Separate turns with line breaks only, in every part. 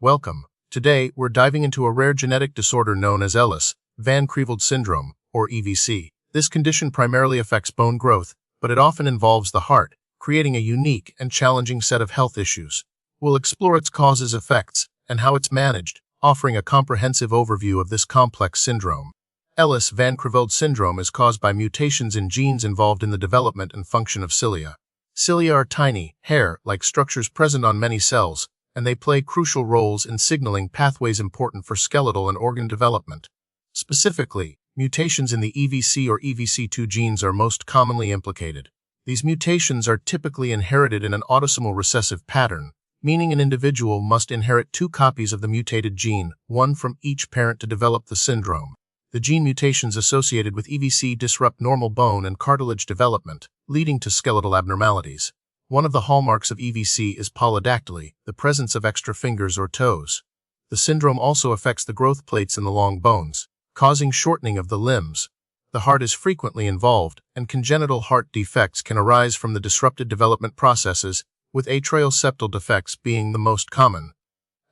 Welcome. Today, we're diving into a rare genetic disorder known as Ellis-van Creveld syndrome, or EVC. This condition primarily affects bone growth, but it often involves the heart, creating a unique and challenging set of health issues. We'll explore its causes, effects, and how it's managed, offering a comprehensive overview of this complex syndrome. Ellis-van Creveld syndrome is caused by mutations in genes involved in the development and function of cilia. Cilia are tiny, hair-like structures present on many cells, and they play crucial roles in signaling pathways important for skeletal and organ development. Specifically, mutations in the EVC or EVC2 genes are most commonly implicated. These mutations are typically inherited in an autosomal recessive pattern, meaning an individual must inherit two copies of the mutated gene, one from each parent to develop the syndrome. The gene mutations associated with EVC disrupt normal bone and cartilage development, leading to skeletal abnormalities. One of the hallmarks of EVC is polydactyly, the presence of extra fingers or toes. The syndrome also affects the growth plates in the long bones, causing shortening of the limbs. The heart is frequently involved, and congenital heart defects can arise from the disrupted development processes, with atrial septal defects being the most common.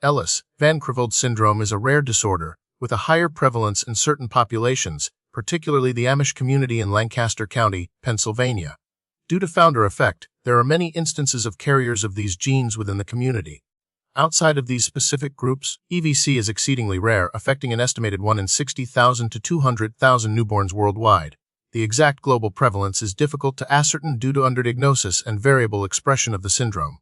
Ellis-van Creveld syndrome is a rare disorder, with a higher prevalence in certain populations, particularly the Amish community in Lancaster County, Pennsylvania. Due to founder effect, there are many instances of carriers of these genes within the community. Outside of these specific groups, EVC is exceedingly rare, affecting an estimated 1 in 60,000 to 200,000 newborns worldwide. The exact global prevalence is difficult to ascertain due to underdiagnosis and variable expression of the syndrome.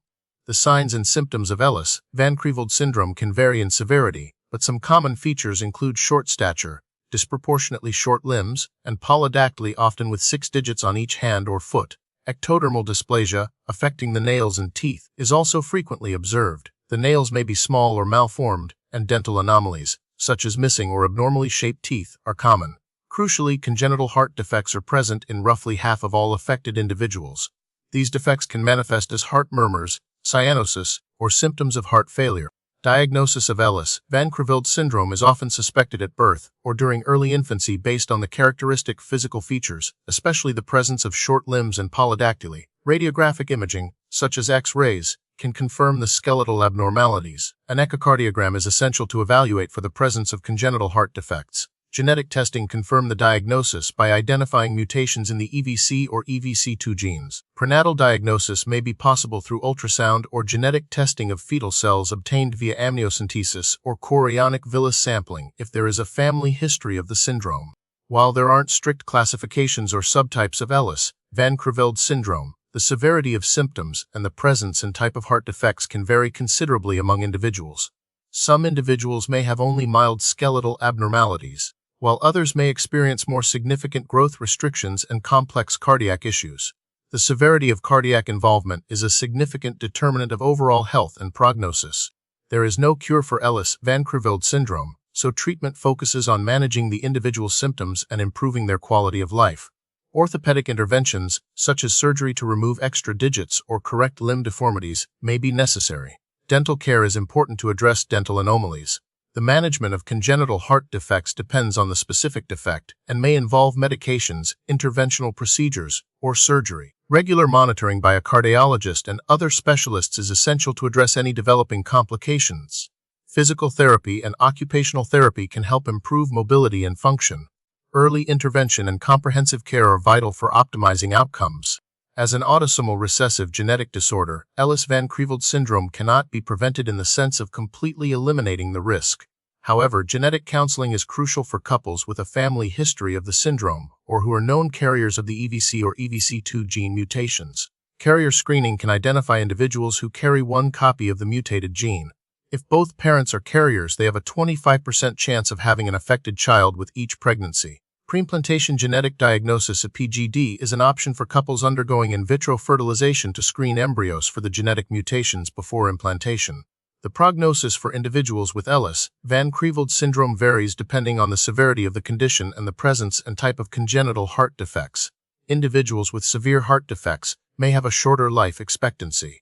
The signs and symptoms of Ellis-van Creveld syndrome can vary in severity, but some common features include short stature, disproportionately short limbs, and polydactyly, often with 6 digits on each hand or foot. Ectodermal dysplasia, affecting the nails and teeth, is also frequently observed. The nails may be small or malformed, and dental anomalies, such as missing or abnormally shaped teeth, are common. Crucially, congenital heart defects are present in roughly half of all affected individuals. These defects can manifest as heart murmurs, cyanosis, or symptoms of heart failure. Diagnosis of Ellis-van Creveld syndrome is often suspected at birth or during early infancy based on the characteristic physical features, especially the presence of short limbs and polydactyly. Radiographic imaging, such as X-rays, can confirm the skeletal abnormalities. An echocardiogram is essential to evaluate for the presence of congenital heart defects. Genetic testing confirms the diagnosis by identifying mutations in the EVC or EVC2 genes. Prenatal diagnosis may be possible through ultrasound or genetic testing of fetal cells obtained via amniocentesis or chorionic villus sampling if there is a family history of the syndrome. While there aren't strict classifications or subtypes of Ellis-van Creveld syndrome, the severity of symptoms and the presence and type of heart defects can vary considerably among individuals. Some individuals may have only mild skeletal abnormalities, while others may experience more significant growth restrictions and complex cardiac issues. The severity of cardiac involvement is a significant determinant of overall health and prognosis. There is no cure for Ellis-van Creveld syndrome, so treatment focuses on managing the individual symptoms and improving their quality of life. Orthopedic interventions, such as surgery to remove extra digits or correct limb deformities, may be necessary. Dental care is important to address dental anomalies. The management of congenital heart defects depends on the specific defect and may involve medications, interventional procedures, or surgery. Regular monitoring by a cardiologist and other specialists is essential to address any developing complications. Physical therapy and occupational therapy can help improve mobility and function. Early intervention and comprehensive care are vital for optimizing outcomes. As an autosomal recessive genetic disorder, Ellis-van Creveld syndrome cannot be prevented in the sense of completely eliminating the risk. However, genetic counseling is crucial for couples with a family history of the syndrome or who are known carriers of the EVC or EVC2 gene mutations. Carrier screening can identify individuals who carry one copy of the mutated gene. If both parents are carriers, they have a 25% chance of having an affected child with each pregnancy. Preimplantation genetic diagnosis, a PGD, is an option for couples undergoing in vitro fertilization to screen embryos for the genetic mutations before implantation. The prognosis for individuals with Ellis-van Creveld syndrome varies depending on the severity of the condition and the presence and type of congenital heart defects. Individuals with severe heart defects may have a shorter life expectancy.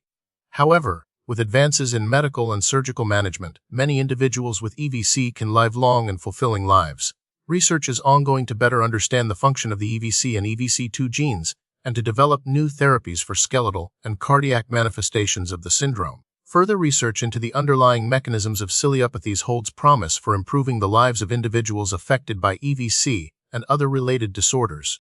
However, with advances in medical and surgical management, many individuals with EVC can live long and fulfilling lives. Research is ongoing to better understand the function of the EVC and EVC2 genes and to develop new therapies for skeletal and cardiac manifestations of the syndrome. Further research into the underlying mechanisms of ciliopathies holds promise for improving the lives of individuals affected by EVC and other related disorders.